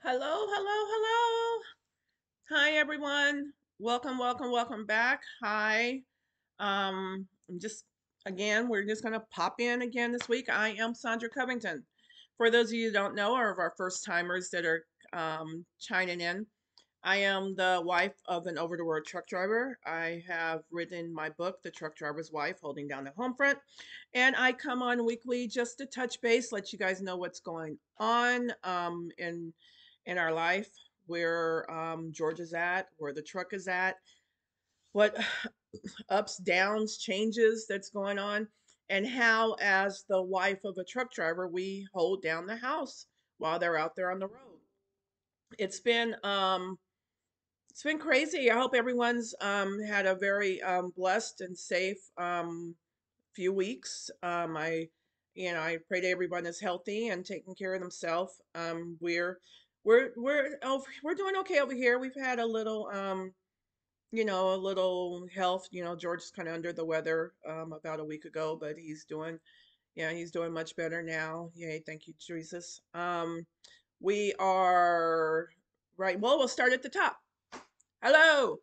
Hello, hello, hello. Hi, everyone. Welcome, welcome, welcome back. Hi. I'm just again, we're just gonna pop in again this week. I am Sandra Covington. For those of you who don't know, or of our first timers that are chiming in, I am the wife of an over the road truck driver. I have written my book, The Truck Driver's Wife, Holding Down the Home Front. And I come on weekly just to touch base, let you guys know what's going on in our life, where George is at, where the truck is at, what ups, downs, changes that's going on, and how, as the wife of a truck driver, we hold down the house while they're out there on the road. It's been um, it's been crazy. I hope everyone's had a very blessed and safe few weeks. I pray to everyone is healthy and taking care of themselves. We're doing okay over here. We've had a little a little health. George is kind of under the weather about a week ago, but he's doing much better now. Yay, thank you, Jesus. We are right. Well, we'll start at the top. Hello.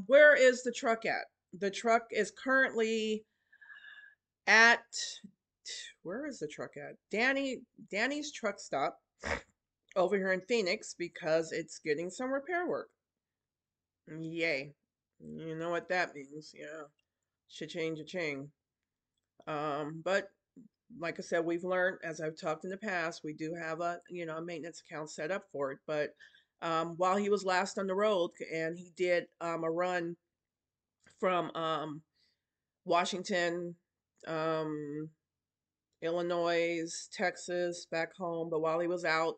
Where is the truck at? The truck is currently at where is the truck at? Danny's truck stop over here in Phoenix because it's getting some repair work. Yay. You know what that means. Yeah. Cha-ching, cha-ching. But like I said, we've learned, as I've talked in the past, we do have a maintenance account set up for it. But while he was last on the road, and he did a run from Washington, um, Illinois, Texas, back home. But while he was out,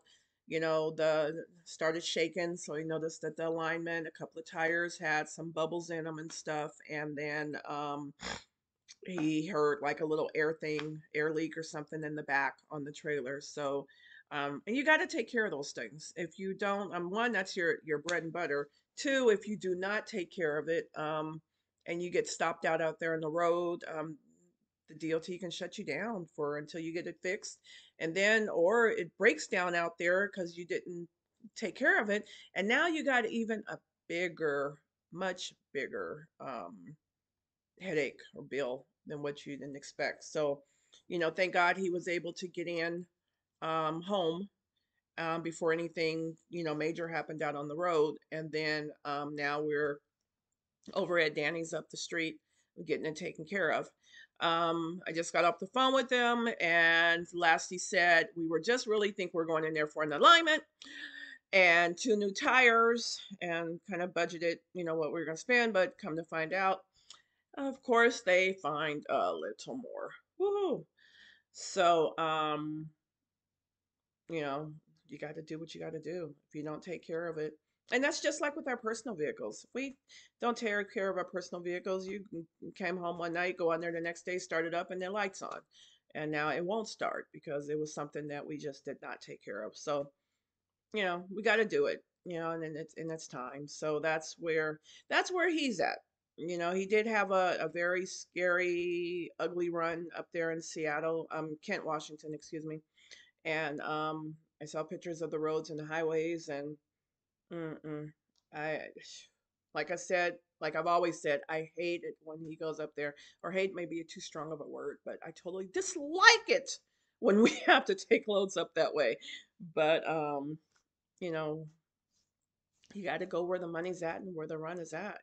the started shaking. So he noticed that the alignment, a couple of tires had some bubbles in them and stuff. And then he heard like a little air leak or something in the back on the trailer. So, and you got to take care of those things. If you don't, one, that's your bread and butter. Two, if you do not take care of it, and you get stopped out there on the road, the DOT can shut you down for until you get it fixed, and then or it breaks down out there because you didn't take care of it, and now you got even a bigger, much bigger headache or bill than what you didn't expect. So, thank God he was able to get in home before anything, major happened out on the road. And then now we're over at Danny's up the street getting it taken care of. I just got off the phone with him, and last he said, we were just really think we're going in there for an alignment and two new tires and kind of budgeted, what we were going to spend, but come to find out, of course, they find a little more. Woohoo! So, you know, you got to do what you got to do if you don't take care of it. And that's just like with our personal vehicles. If we don't take care of our personal vehicles, you came home one night, go on there the next day, start it up, and their lights on. And now it won't start because it was something that we just did not take care of. So, we got to do it, and then it's time. So that's where he's at. He did have a very scary, ugly run up there in Seattle, Kent, Washington, excuse me. And I saw pictures of the roads and the highways, and mm-mm, I, like I said, like I've always said, I hate it when he goes up there. Or hate may be too strong of a word, but I totally dislike it when we have to take loads up that way. But you know, you got to go where the money's at and where the run is at.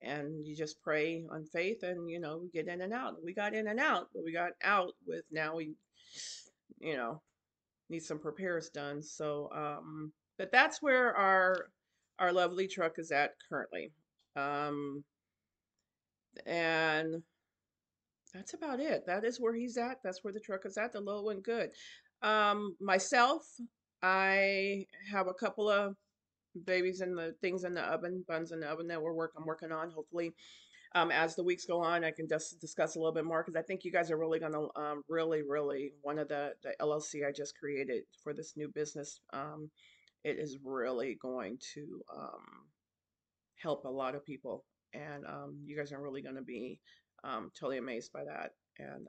And you just pray on faith, and we get in and out. We got in and out, but we got out with, now we you know need some repairs done. So but that's where our lovely truck is at currently. Um and that's about it. That is where he's at. That's where the truck is at. The low went good. Myself, I have a couple of babies in the things in the oven, buns in the oven that I'm working on. Hopefully, as the weeks go on, I can just discuss a little bit more, because I think you guys are really going to really, really, one of the LLC I just created for this new business. It is really going to help a lot of people, and you guys are really going to be totally amazed by that. And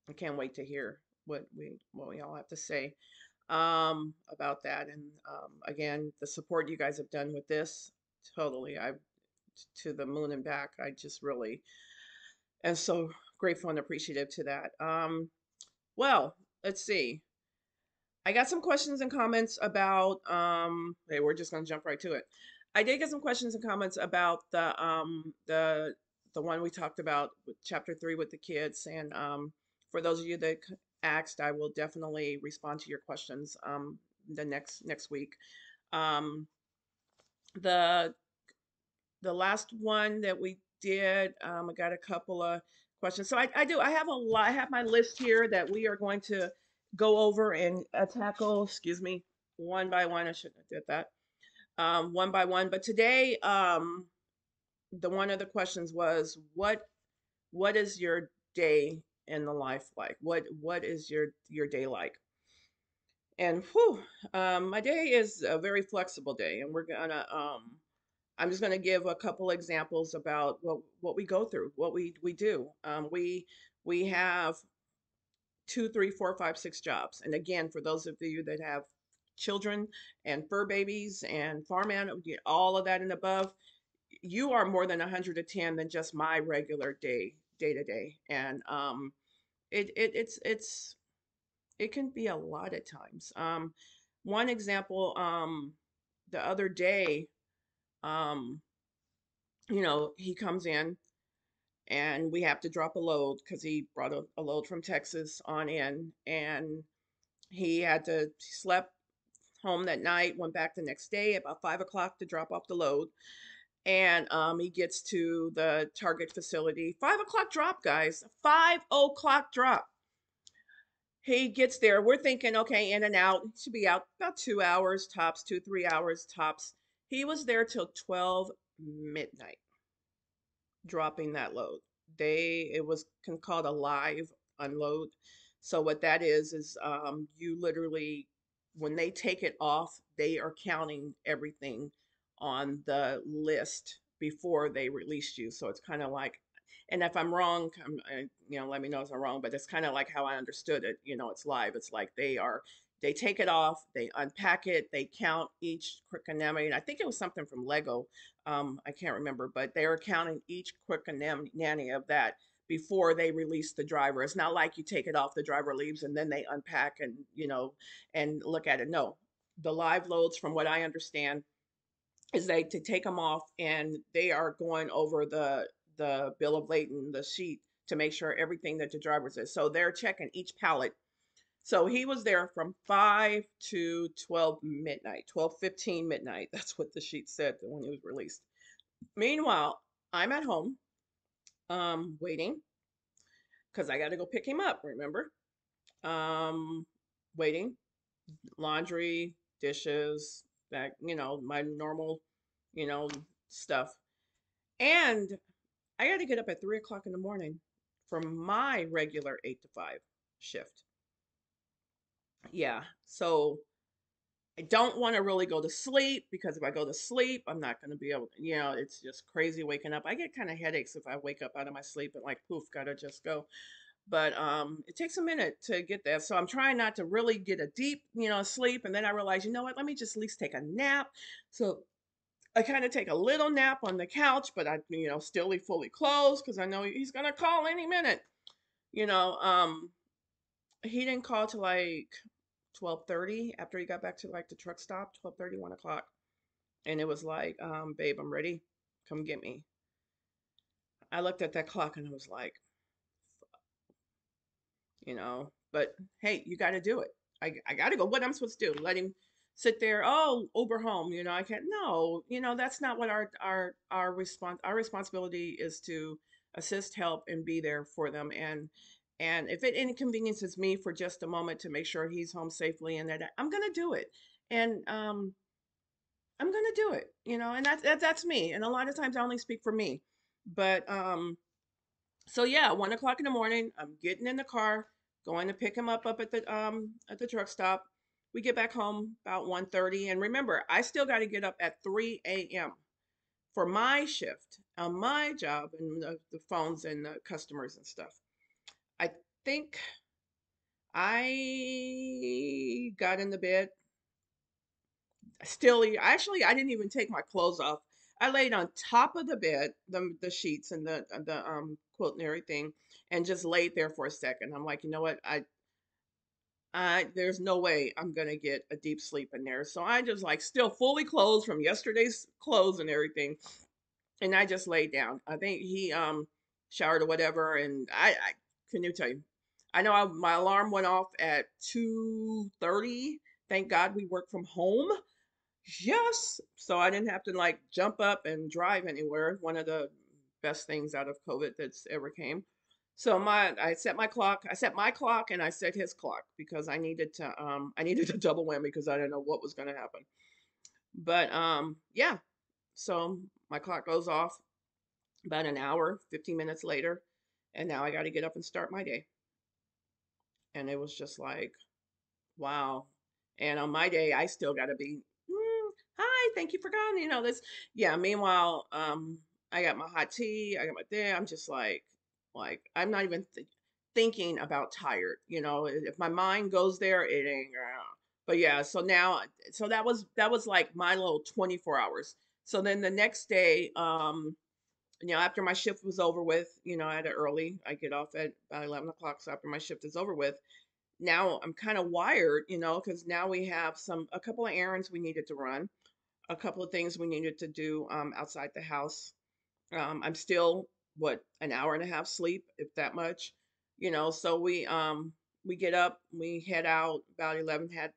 I can't wait to hear what we all have to say. about that. And again, the support you guys have done with this, totally, I to the moon and back. I just really am so grateful and appreciative to that. Well, let's see. I got some questions and comments about hey, we're just gonna jump right to it. I did get some questions and comments about the one we talked about with chapter 3 with the kids. And for those of you that asked, I will definitely respond to your questions the next week. Um the the last one that we did, I got a couple of questions. So I have a lot. I have my list here that we are going to go over and tackle, excuse me, one by one. I shouldn't have did that. One by one. But today, the one of the questions was what is your day in the life like? What is your day like? And whew, my day is a very flexible day, and we're gonna I'm just going to give a couple examples about what we go through, what we do. We have two, three, four, five, six jobs. And again, for those of you that have children and fur babies and farm animals, all of that and above, you are more than 110 than just my regular day to day. And it's it can be a lot at times. One example, the other day, um, he comes in and we have to drop a load because he brought a load from Texas on in, and he slept home that night, went back the next day about 5 o'clock to drop off the load. And he gets to the Target facility, 5 o'clock drop, guys, 5 o'clock drop. He gets there. We're thinking, okay, in and out. He should be out about 2 hours tops, 2, 3 hours tops. He was there till 12 midnight dropping that load. It was called a live unload. So what that is you literally, when they take it off, they are counting everything on the list before they release you. So it's kind of like, and if I'm wrong, let me know if I'm wrong, but it's kind of like how I understood it. It's live. It's like they take it off, they unpack it, they count each quick anemone. I think it was something from Lego. I can't remember, but they are counting each quick nanny of that before they release the driver. It's not like you take it off, the driver leaves, and then they unpack and and look at it. No, the live loads, from what I understand, is they to take them off and they are going over the bill of lading, the sheet, to make sure everything that the driver says. So they're checking each pallet. So he was there from 5 to 12 midnight, 12:15 midnight. That's what the sheet said when he was released. Meanwhile, I'm at home, waiting because I got to go pick him up, remember? Um, Waiting, laundry, dishes, that, my normal, you know, stuff. And I got to get up at 3 o'clock in the morning for my regular 8 to 5 shift. Yeah. So I don't want to really go to sleep because if I go to sleep, I'm not going to be able to, it's just crazy waking up. I get kind of headaches if I wake up out of my sleep and like poof, gotta just go. But it takes a minute to get there. So I'm trying not to really get a deep, sleep. And then I realize, you know what, let me just at least take a nap. So I kind of take a little nap on the couch, but I, still be fully closed because I know he's gonna call any minute. You know, um, he didn't call till like 12:30 after he got back to like the truck stop, 12:30, 1 o'clock. And it was like, babe, I'm ready. Come get me. I looked at that clock and I was like, but hey, you got to do it. I got to go. What I'm supposed to do? Let him sit there. Oh, Uber home. I can't. No, that's not what our responsibility is to assist, help, and be there for them. And if it inconveniences me for just a moment to make sure he's home safely and that I'm gonna do it. And I'm gonna do it. And that's me. And a lot of times I only speak for me, but so yeah, 1 o'clock in the morning, I'm getting in the car, going to pick him up at the truck stop. We get back home about 1:30. And remember, I still got to get up at 3 a.m. for my shift on my job and the phones and the customers and stuff. I think I got in the bed. Still, actually, I didn't even take my clothes off. I laid on top of the bed, the sheets and the quilt and everything, and just laid there for a second. I'm like, you know what? I there's no way I'm gonna get a deep sleep in there. So I just like still fully clothed from yesterday's clothes and everything, and I just laid down. I think he showered or whatever, and I can you tell you, I know my alarm went off at 2:30. Thank God we work from home. Yes. So I didn't have to like jump up and drive anywhere. One of the best things out of COVID that's ever came. So I set my clock. I set my clock and I set his clock because I needed a double whammy because I didn't know what was gonna happen. But yeah. So my clock goes off about an hour, 15 minutes later, and now I gotta get up and start my day. And it was just like, wow. And on my day, I still got to be, hi, thank you for calling. This, yeah. Meanwhile, I got my hot tea, I got my day. I'm just like, I'm not even thinking about tired. If my mind goes there, it ain't. But yeah, so now, so that was like my little 24 hours. So then the next day, after my shift was over with, I had it early. I get off at about 11 o'clock. So after my shift is over with, now I'm kind of wired, because now we have a couple of errands we needed to run, a couple of things we needed to do outside the house. I'm still an hour and a half sleep, if that much, so we get up, we head out about 11. Did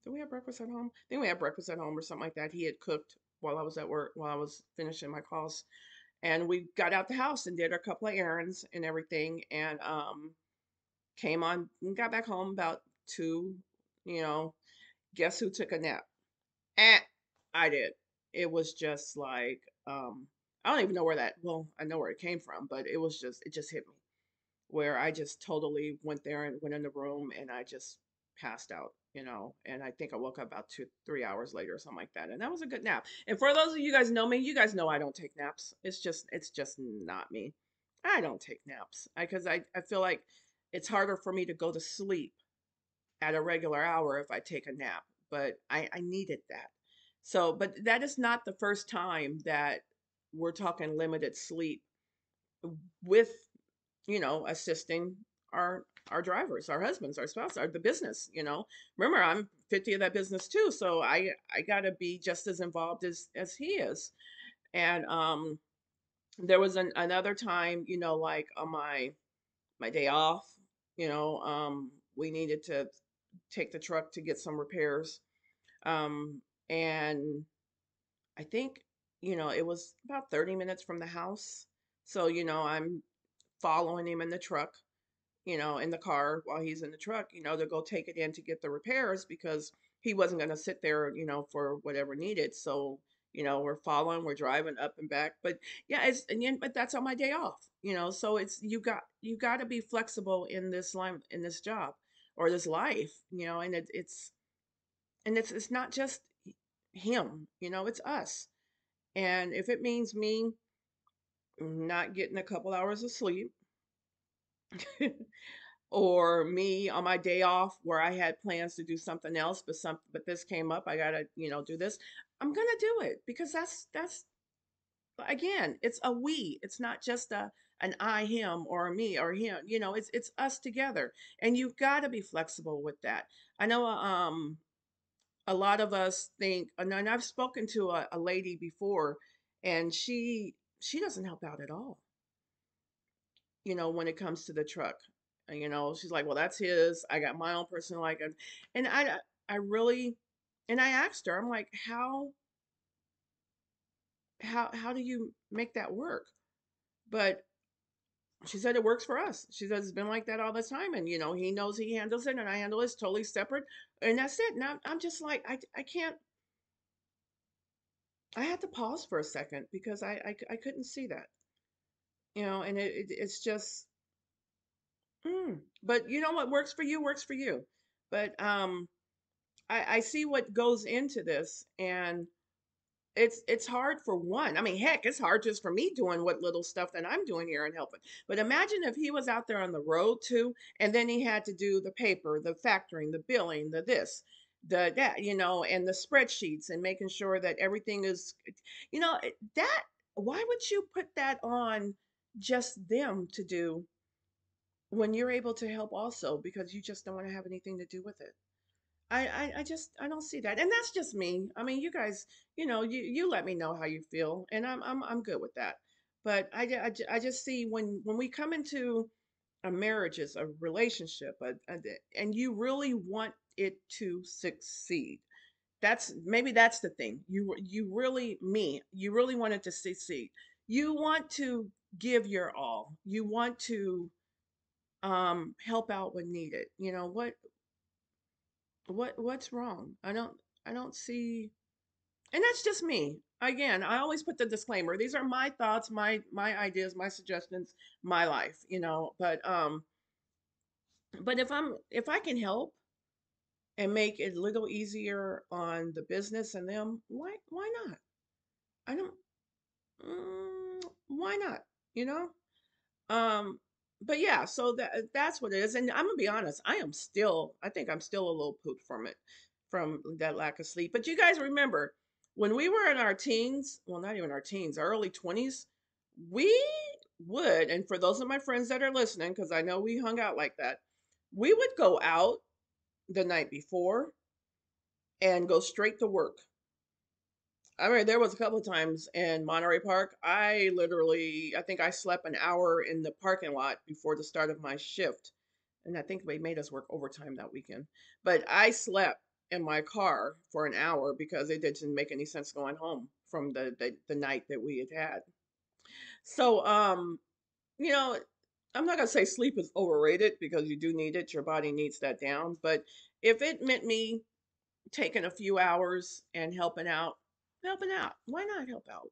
we have breakfast at home? I think we had breakfast at home or something like that. He had cooked while I was at work, while I was finishing my calls. And we got out the house and did a couple of errands and everything. And came on and got back home about 2. You know, guess who took a nap? Eh, I did. It was just like, I don't even know where well, I know where it came from, but it just hit me where I just totally went there and went in the room and I just passed out, and I think I woke up about 2, 3 hours later or something like that. And that was a good nap. And for those of you guys know me, you guys know I don't take naps. It's just not me. I don't take naps because I feel like it's harder for me to go to sleep at a regular hour if I take a nap, but I needed that. So, but that is not the first time that we're talking limited sleep with, assisting our drivers, our husbands, our spouse, the business, Remember, I'm 50 of that business too, so I got to be just as involved as he is. And there was another time, like on my day off, we needed to take the truck to get some repairs. Um, and I think, it was about 30 minutes from the house. So, I'm following him in the truck, in the car while he's in the truck, to go take it in to get the repairs because he wasn't going to sit there, for whatever needed. So, we're following, we're driving up and back. But yeah, but that's on my day off, so it's you got to be flexible in this line, in this job or this life, and it's not just him, it's us. And if it means me not getting a couple hours of sleep, or me on my day off where I had plans to do something else, but this came up, I gotta, do this. I'm gonna do it because that's again, it's a we. It's not just an I him or a me or him. It's us together, and you've got to be flexible with that. I know a lot of us think, and I've spoken to a lady before, and she doesn't help out at all, when it comes to the truck. She's like, well, that's his. I got my own personal like, and I really, and I asked her, I'm like, how do you make that work? But she said it works for us. She says it's been like that all the time, and he knows he handles it, and I handle it. It's totally separate, and that's it. Now I'm just like, I can't. I had to pause for a second because I couldn't see that, and it's just. But you know what works for you works for you. But I see what goes into this, and it's hard for one. I mean, heck, it's hard just for me doing what little stuff that I'm doing here and helping. But imagine if he was out there on the road too, and then he had to do the paper, the factoring, the billing, the this, the that, and the spreadsheets and making sure that everything is, that. Why would you put that on just them to do when you're able to help also because you just don't want to have anything to do with it? I just I don't see that, and that's just me. I mean, you guys, you let me know how you feel, and I'm good with that. But I just see when we come into a marriages, a relationship, and you really want it to succeed. That's the thing. You really you really want it to succeed. You want to give your all. You want to help out when needed. What's wrong? I don't see, and that's just me. Again, I always put the disclaimer. These are my thoughts, my ideas, my suggestions, my life, but if I can help and make it a little easier on the business and them, why not? I don't why not? You know? Um, but yeah, so that's what it is. And I'm gonna be honest, I think I'm still a little pooped from it, from that lack of sleep. But you guys remember when we were in our teens, well, not even our teens, our early 20s, we would, and for those of my friends that are listening, because I know we hung out like that, we would go out the night before and go straight to work. I mean, there was a couple of times in Monterey Park. I think I slept an hour in the parking lot before the start of my shift. And I think they made us work overtime that weekend. But I slept in my car for an hour because it didn't make any sense going home from the night that we had had. So, you know, I'm not gonna say sleep is overrated because you do need it. Your body needs that down. But if it meant me taking a few hours and helping out. Why not help out?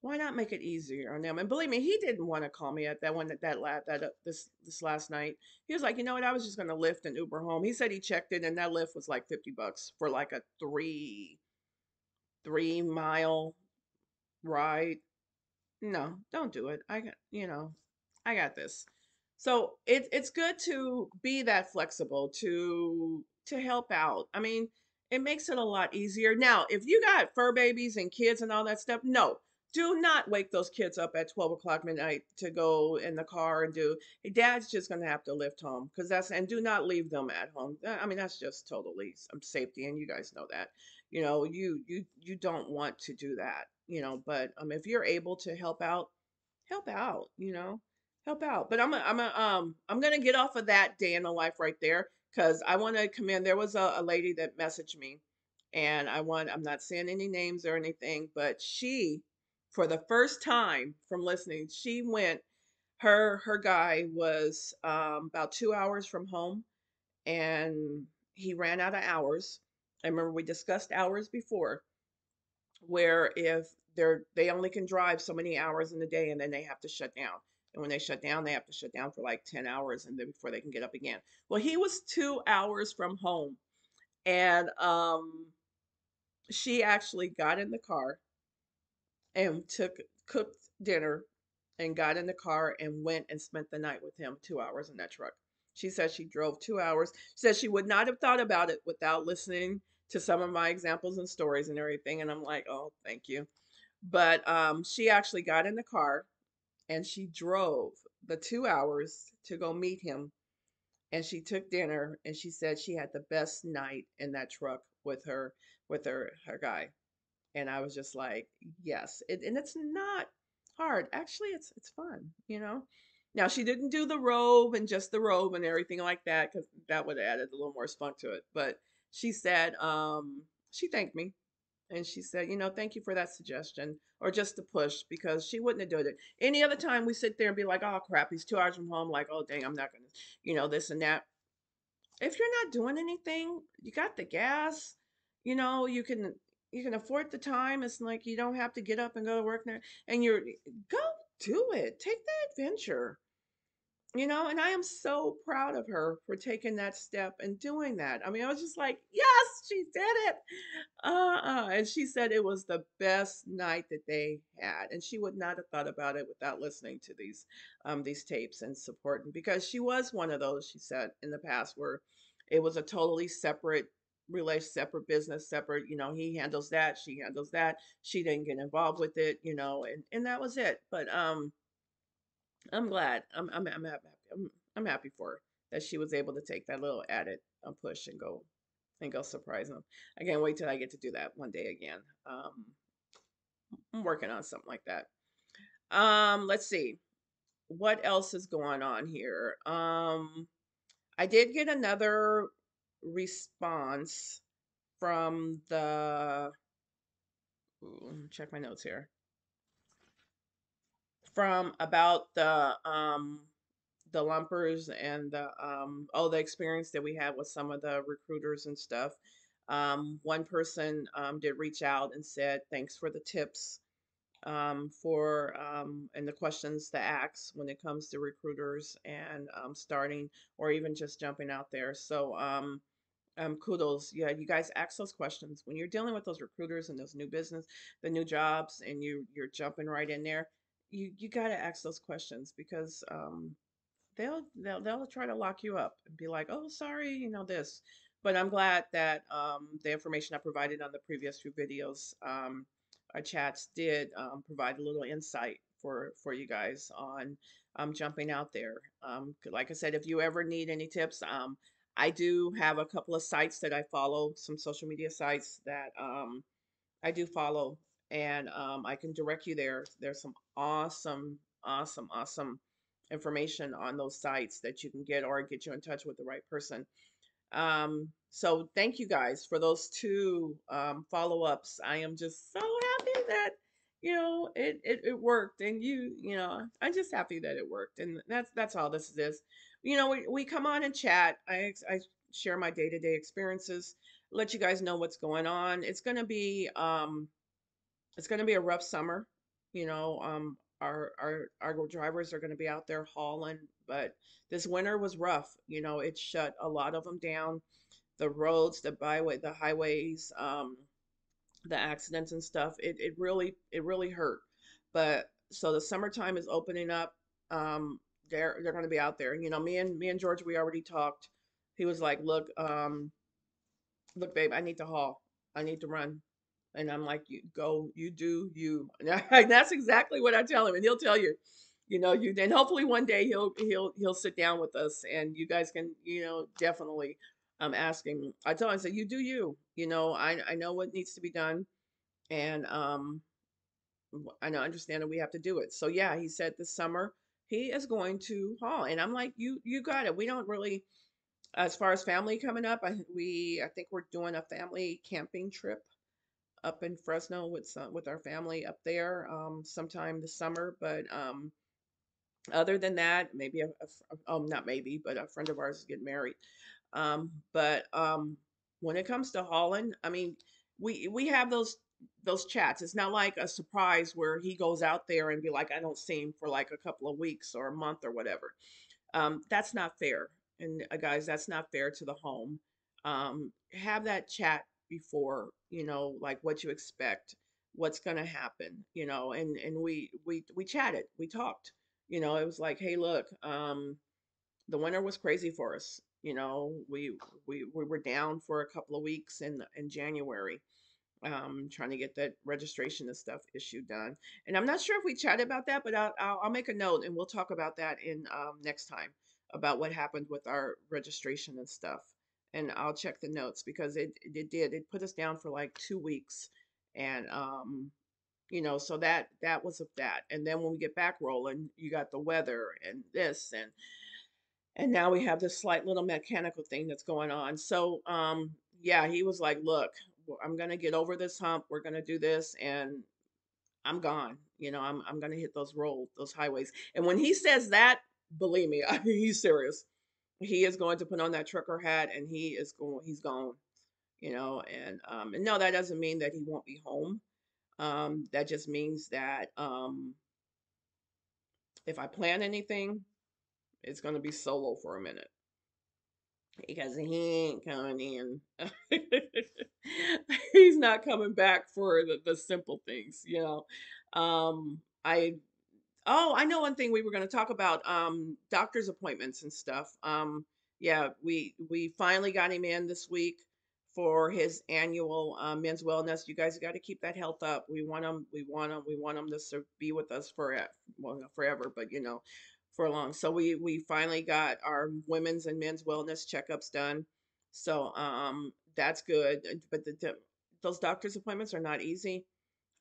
Why not make it easier on them? And believe me, he didn't want to call me at that one this last night. He was like, you know what? I was just going to Lyft and Uber home. He said he checked it, and that Lyft was like $50 for like a three mile ride. No, don't do it. I got this. So it's good to be that flexible to help out. I mean, it makes it a lot easier. Now, if you got fur babies and kids and all that stuff, no, do not wake those kids up at 12 o'clock midnight to go in the car and do. Dad's just gonna have to lift home because and do not leave them at home. I mean, that's just totally some safety, and you guys know that. You don't want to do that. But if you're able to help out, help out. But I'm gonna get off of that day in the life right there because I want to commend. There was a lady that messaged me, and I'm not saying any names or anything, but she, for the first time from listening, she went. Her guy was about 2 hours from home, and he ran out of hours. I remember we discussed hours before, where if they only can drive so many hours in a day and then they have to shut down. And when they shut down, they have to shut down for like 10 hours and then before they can get up again. Well, he was 2 hours from home, and she actually got in the car and cooked dinner and got in the car and went and spent the night with him, 2 hours in that truck. She said she drove 2 hours. She said she would not have thought about it without listening to some of my examples and stories and everything. And I'm like, oh, thank you. But she actually got in the car and she drove the 2 hours to go meet him. And she took dinner and she said she had the best night in that truck with her guy. And I was just like, yes. And it's not hard. Actually, it's fun. Now she didn't do the robe and just the robe and everything like that because that would have added a little more spunk to it. But she said, she thanked me and she said, thank you for that suggestion or just to push because she wouldn't have done it. Any other time we sit there and be like, oh crap, he's 2 hours from home. Like, oh dang, I'm not gonna, this and that. If you're not doing anything, you got the gas, you can afford the time. It's like you don't have to get up and go to work there and go do it. Take the adventure. and I am so proud of her for taking that step and doing that. I mean, I was just like, yes, she did it. And she said it was the best night that they had, and she would not have thought about it without listening to these tapes and supporting, because she was one of those, she said, in the past, where it was a totally separate relation, separate business, separate, he handles that, she handles that. She didn't get involved with it, and that was it. But I'm glad. I'm happy. I'm happy for her that she was able to take that little added push and go surprise them. I can't wait till I get to do that one day again. Um, I'm working on something like that. Let's see what else is going on here. I did get another response from the. Ooh, check my notes here. From about the lumpers and the experience that we had with some of the recruiters and stuff. One person did reach out and said thanks for the tips, for and the questions to ask when it comes to recruiters and starting or even just jumping out there. So kudos. Yeah, you guys ask those questions when you're dealing with those recruiters and those new business, the new jobs, and you're jumping right in there. You got to ask those questions, because they'll try to lock you up and be like, "Oh, sorry, this." But I'm glad that the information I provided on the previous few videos, our chats did provide a little insight for you guys on jumping out there. Like I said, if you ever need any tips, I do have a couple of sites that I follow, some social media sites that I do follow, and I can direct you there. There's some awesome information on those sites that you can get, or get you in touch with the right person. So thank you guys for those two follow-ups. I am just so happy that it worked, and I'm just happy that it worked, and that's all this is. We come on and chat. I share my day-to-day experiences, let you guys know what's going on. It's gonna be a rough summer. Our drivers are gonna be out there hauling, but this winter was rough. It shut a lot of them down. The roads, the byway, the highways, the accidents and stuff. It really hurt. But so the summertime is opening up. They're gonna be out there. Me and George, we already talked. He was like, look, babe, I need to haul. I need to run. And I'm like, you go, you do you. And that's exactly what I tell him. And he'll tell you, then hopefully one day he'll sit down with us, and you guys can, definitely ask him. I tell him, I say, you do you. I know what needs to be done. And I know understand that we have to do it. So yeah, he said this summer he is going to haul. And I'm like, you got it. We don't really, as far as family coming up, I think we're doing a family camping trip up in Fresno with our family up there sometime this summer. But other than that, maybe not maybe, but a friend of ours is getting married. But when it comes to Holland, I mean, we have those chats. It's not like a surprise where he goes out there and be like, I don't see him for like a couple of weeks or a month or whatever. That's not fair. And guys, that's not fair to the home. Have that chat before, like what you expect, what's gonna happen, and we chatted, we talked. It was like, hey, look, the winter was crazy for us. We were down for a couple of weeks in January, trying to get that registration and stuff issue done. And I'm not sure if we chatted about that, but I'll make a note and we'll talk about that in next time, about what happened with our registration and stuff. And I'll check the notes, because it put us down for like 2 weeks, and so that was of that. And then when we get back rolling, you got the weather and this, and now we have this slight little mechanical thing that's going on. So yeah, he was like, look, I'm gonna get over this hump, we're gonna do this, and I'm gone. I'm gonna hit those highways. And when he says that, believe me, I mean, he's serious. He is going to put on that trucker hat, and he's gone. And no, that doesn't mean that he won't be home. That just means that if I plan anything, It's going to be solo for a minute because he ain't coming in. He's not coming back for the simple things, you know. I Oh, I know one thing we were going to talk about, doctor's appointments and stuff. Yeah, we finally got him in this week for his annual men's wellness. You guys got to keep that health up. We want him. We want him to be with us for well, not forever, but you know, for long. So we finally got our women's and men's wellness checkups done. So that's good. But those doctor's appointments are not easy.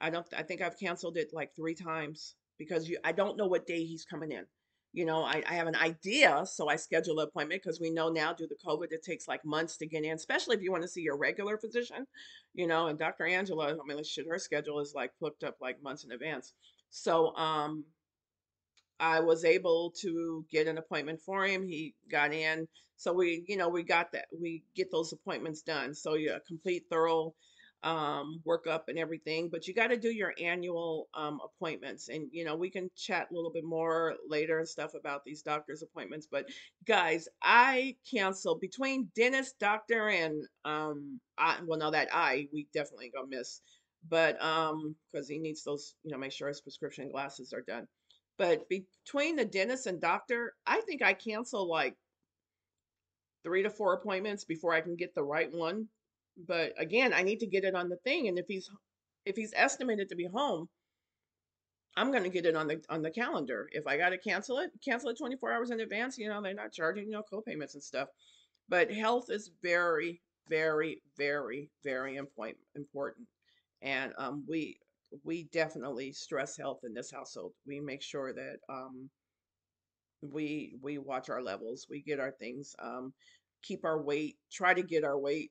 I think I've canceled it like 3 times because I don't know what day he's coming in. You know, I have an idea, so I schedule an appointment because we know now due to COVID it takes like months to get in, especially if you want to see your regular physician. You know, and Dr. Angela, I mean, shit, her schedule is like booked up like months in advance. So I was able to get an appointment for him. He got in. So we got that. We get those appointments done. So yeah, complete thorough workup and everything. But you got to do your annual appointments. And we can chat a little bit more later and stuff about these doctor's appointments. But guys, I cancel between dentist, doctor, and well, no, that we definitely gonna miss. But because he needs those, make sure his prescription glasses are done. But between the dentist and doctor, I think I cancel like 3 to 4 appointments before I can get the right one. But again, I need to get it on the thing. And if he's estimated to be home, I'm gonna get it on the calendar. If I gotta cancel it 24 hours in advance. They're not charging, co-payments and stuff. But health is very, very, very, very important. And we definitely stress health in this household. We make sure that we watch our levels, we get our things, keep our weight, try to get our weight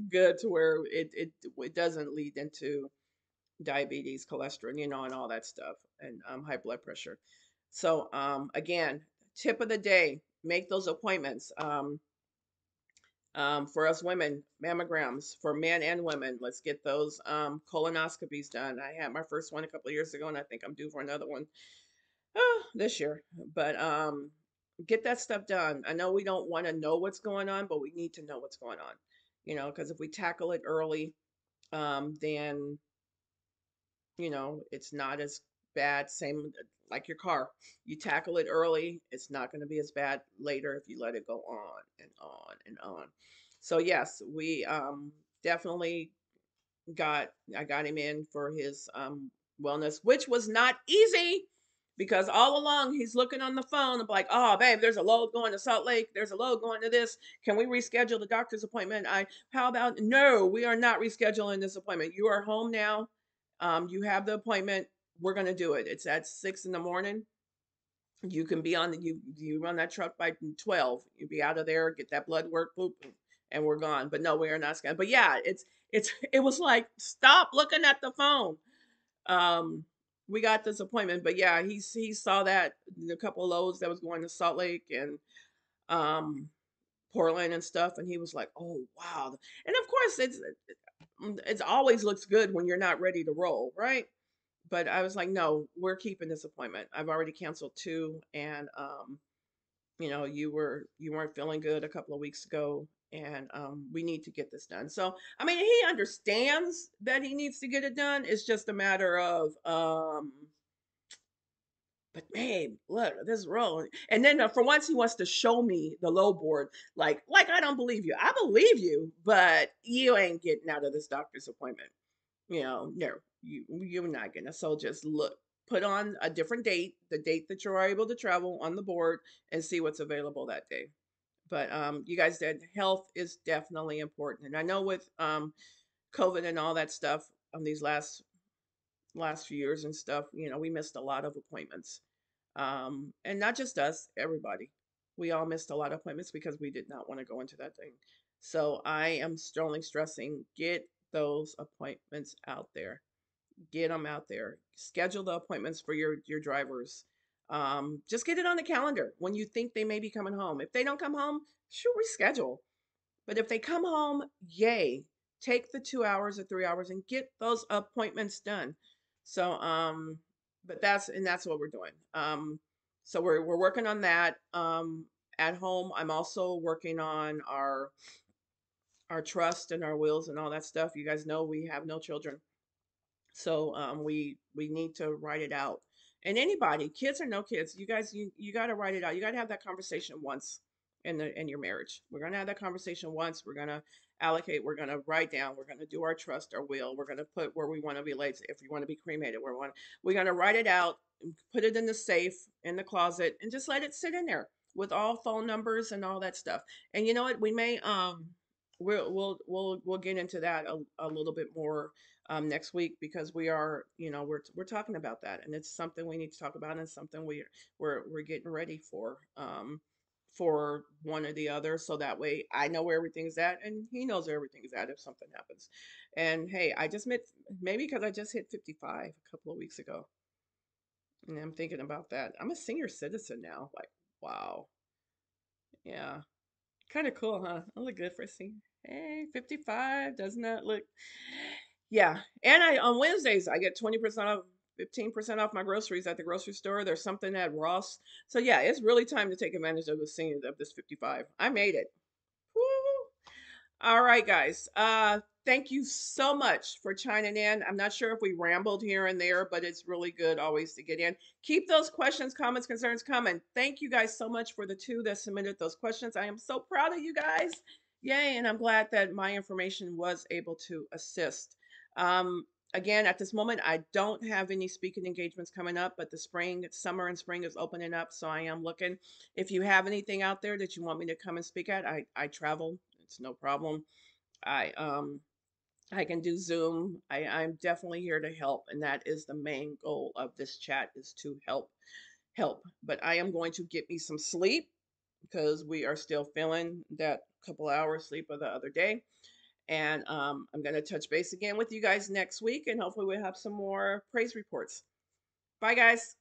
good to where it doesn't lead into diabetes, cholesterol, and all that stuff, and high blood pressure. So again, tip of the day, make those appointments. For us women, mammograms for men and women. Let's get those colonoscopies done. I had my first one a couple of years ago, and I think I'm due for another one this year. But get that stuff done. I know we don't want to know what's going on, but we need to know what's going on. Because if we tackle it early, then it's not as bad. Same like your car. You tackle it early, it's not going to be as bad later if you let it go on and on and on. So yes, we definitely I got him in for his wellness, which was not easy because all along he's looking on the phone and like, oh babe, there's a load going to Salt Lake, there's a load going to this. Can we reschedule the doctor's appointment? How about no, we are not rescheduling this appointment. You are home now. You have the appointment. We're gonna do it. It's at 6 in the morning. You can be on you run that truck by 12. You be out of there, get that blood work, boop, boop, and we're gone. But no, we are not scared. But yeah, it was like stop looking at the phone. Um, we got this appointment, but yeah, he saw that a couple of loads that was going to Salt Lake and um Portland and stuff, and he was like, "Oh wow!" And of course, it's always looks good when you're not ready to roll, right? But I was like, "No, we're keeping this appointment. I've already canceled 2, and you weren't feeling good a couple of weeks ago, and we need to get this done." So I mean, he understands that he needs to get it done. It's just a matter of but babe, look, this roll. And then for once he wants to show me the low board. Like I don't believe you. I believe you, but you ain't getting out of this doctor's appointment. No, you're not gonna. So just look, put on a different date, the date that you're able to travel on the board, and see what's available that day. But you guys did health is definitely important. And I know with COVID and all that stuff these last few years and stuff, we missed a lot of appointments. And not just us, everybody. We all missed a lot of appointments because we did not want to go into that thing. So I am strongly stressing get those appointments out there. Get them out there. Schedule the appointments for your drivers. Just get it on the calendar when you think they may be coming home. If they don't come home, sure, reschedule. But if they come home, yay, take the 2 hours or 3 hours and get those appointments done. So, but that's what we're doing. So we're working on that. At home, I'm also working on our trust and our wills and all that stuff. You guys know we have no children. So we need to write it out. And anybody, kids or no kids, you guys you got to write it out. You got to have that conversation once in your marriage. We're going to have that conversation once. We're going to allocate, we're going to write down, we're going to do our trust, our will. We're going to put where we want to be laid if you want to be cremated, we're going to write it out and put it in the safe in the closet and just let it sit in there with all phone numbers and all that stuff. And you know what? We may we'll get into that a little bit more next week because we are, we're talking about that, and it's something we need to talk about, and something we're getting ready for one or the other, so that way I know where everything's at, and he knows where everything's at if something happens. And hey, I just met maybe because I just hit 55 a couple of weeks ago, and I'm thinking about that. I'm a senior citizen now. Like, wow, yeah, kind of cool, huh? I look good for a senior. Hey, 55, doesn't that look? Yeah. And I on Wednesdays I get 20% off, 15% off my groceries at the grocery store. There's something at Ross. So yeah, it's really time to take advantage of the scene of this 55. I made it. Woo. All right, guys. Thank you so much for chiming in. I'm not sure if we rambled here and there, but it's really good always to get in. Keep those questions, comments, concerns coming. Thank you guys so much for the two that submitted those questions. I am so proud of you guys. Yay, and I'm glad that my information was able to assist. Um, Again, at this moment, I don't have any speaking engagements coming up, but the summer and spring is opening up, so I am looking. If you have anything out there that you want me to come and speak at, I travel. It's no problem. I I can do Zoom. I'm definitely here to help, and that is the main goal of this chat is to help. But I am going to get me some sleep because we are still feeling that couple hours sleep of the other day. And I'm going to touch base again with you guys next week, and hopefully we'll have some more praise reports. Bye, guys.